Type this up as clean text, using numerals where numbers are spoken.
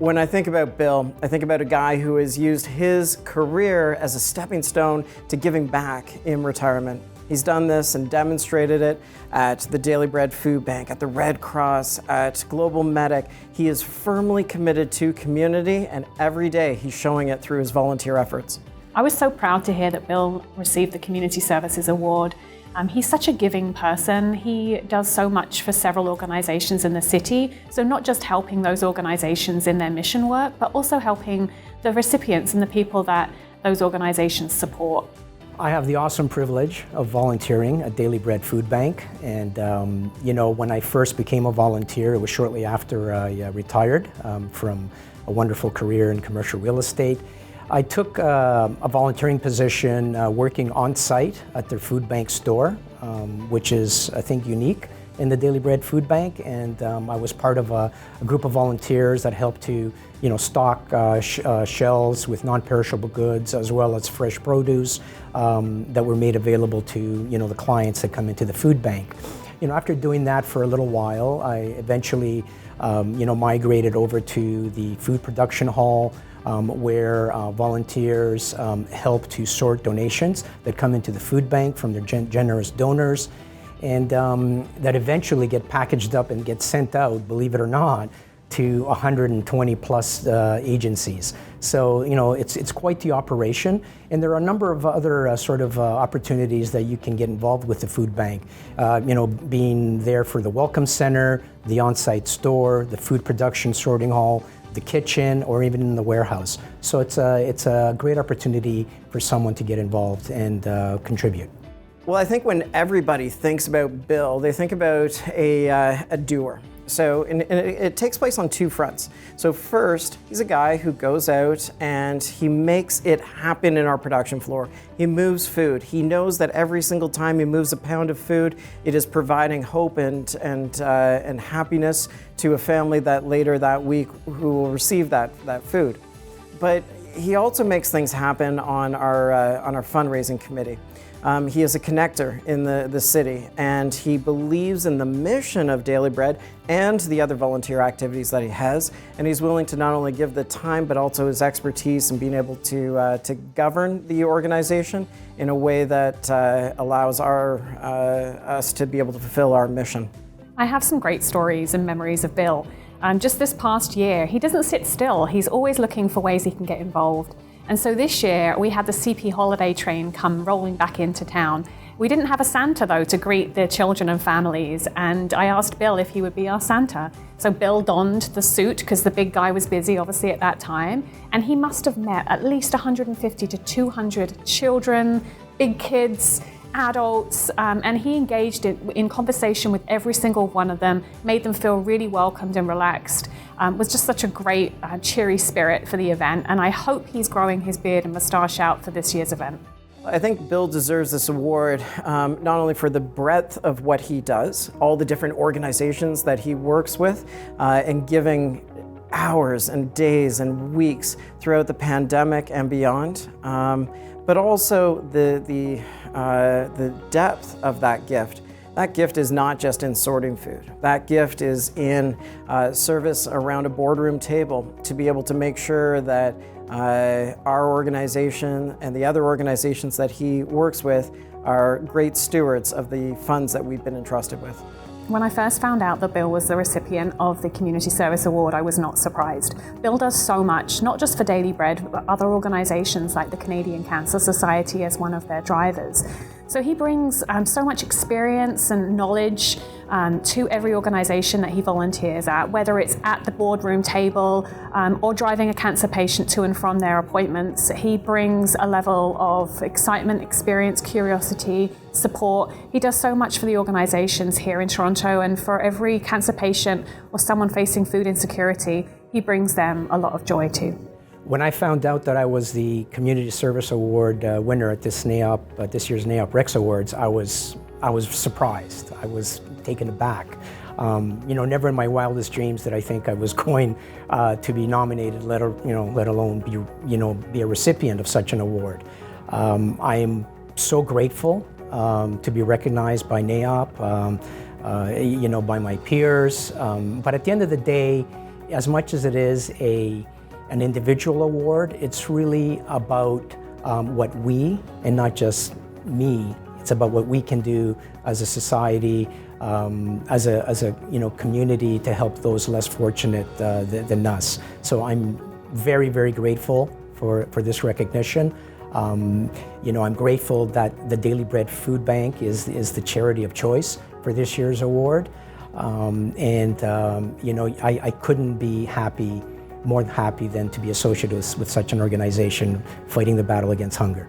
When I think about Bill, I think about a guy who has used his career as a stepping stone to giving back in retirement. He's done this and demonstrated it at the Daily Bread Food Bank, at the Red Cross, at Global Medic. He is firmly committed to community, and every day he's showing it through his volunteer efforts. I was so proud to hear that Bill received the Community Services Award. He's such a giving person. He does so much for several organizations in the city. So not just helping those organizations in their mission work, but also helping the recipients and the people that those organizations support. I have the awesome privilege of volunteering at Daily Bread Food Bank. And when I first became a volunteer, it was shortly after I retired from a wonderful career in commercial real estate. I took a volunteering position working on site at their food bank store, which is, I think, unique in the Daily Bread Food Bank. And I was part of a group of volunteers that helped to stock shelves with non-perishable goods as well as fresh produce that were made available to the clients that come into the food bank. After doing that for a little while, I eventually migrated over to the food production hall, where volunteers help to sort donations that come into the food bank from their generous donors, and that eventually get packaged up and get sent out, believe it or not, to 120 plus agencies. So it's quite the operation, and there are a number of other opportunities that you can get involved with the food bank. Being there for the welcome center, the on-site store, the food production sorting hall, the kitchen, or even in the warehouse. So it's a great opportunity for someone to get involved and contribute. Well, I think when everybody thinks about Bill, they think about a doer. So it takes place on two fronts. So first, he's a guy who goes out and he makes it happen in our production floor. He moves food. He knows that every single time he moves a pound of food, it is providing hope and happiness to a family that later that week who will receive that food. But he also makes things happen on our fundraising committee. He is a connector in the city, and he believes in the mission of Daily Bread and the other volunteer activities that he has, and he's willing to not only give the time but also his expertise in being able to govern the organization in a way that allows us to be able to fulfill our mission. I have some great stories and memories of Bill. Just this past year, he doesn't sit still. He's always looking for ways he can get involved. And so this year, we had the CP holiday train come rolling back into town. We didn't have a Santa, though, to greet the children and families, and I asked Bill if he would be our Santa. So Bill donned the suit, because the big guy was busy, obviously, at that time, and he must have met at least 150 to 200 children, big kids, adults, and he engaged in conversation with every single one of them, made them feel really welcomed and relaxed. Was just such a great, cheery spirit for the event, and I hope he's growing his beard and moustache out for this year's event. I think Bill deserves this award not only for the breadth of what he does, all the different organizations that he works with, and giving hours and days and weeks throughout the pandemic and beyond, but also the depth of that gift. That gift is not just in sorting food. That gift is in service around a boardroom table to be able to make sure that our organization and the other organizations that he works with are great stewards of the funds that we've been entrusted with. When I first found out that Bill was the recipient of the Community Service Award, I was not surprised. Bill does so much, not just for Daily Bread, but other organizations like the Canadian Cancer Society as one of their drivers. So he brings so much experience and knowledge to every organization that he volunteers at, whether it's at the boardroom table or driving a cancer patient to and from their appointments. He brings a level of excitement, experience, curiosity, support. He does so much for the organizations here in Toronto, and for every cancer patient or someone facing food insecurity, he brings them a lot of joy too. When I found out that I was the Community Service Award winner at this year's NAIOP Rex Awards, I was surprised. I was taken aback. Never in my wildest dreams did I think I was going to be nominated, let alone be a recipient of such an award. I am so grateful to be recognized by NAIOP, by my peers. But at the end of the day, as much as it is an individual award, it's really about what we, and not just me, it's about what we can do as a society, as a community to help those less fortunate than us. So I'm very, very grateful for this recognition. I'm grateful that the Daily Bread Food Bank is the charity of choice for this year's award. I couldn't be more happy than to be associated with such an organization fighting the battle against hunger.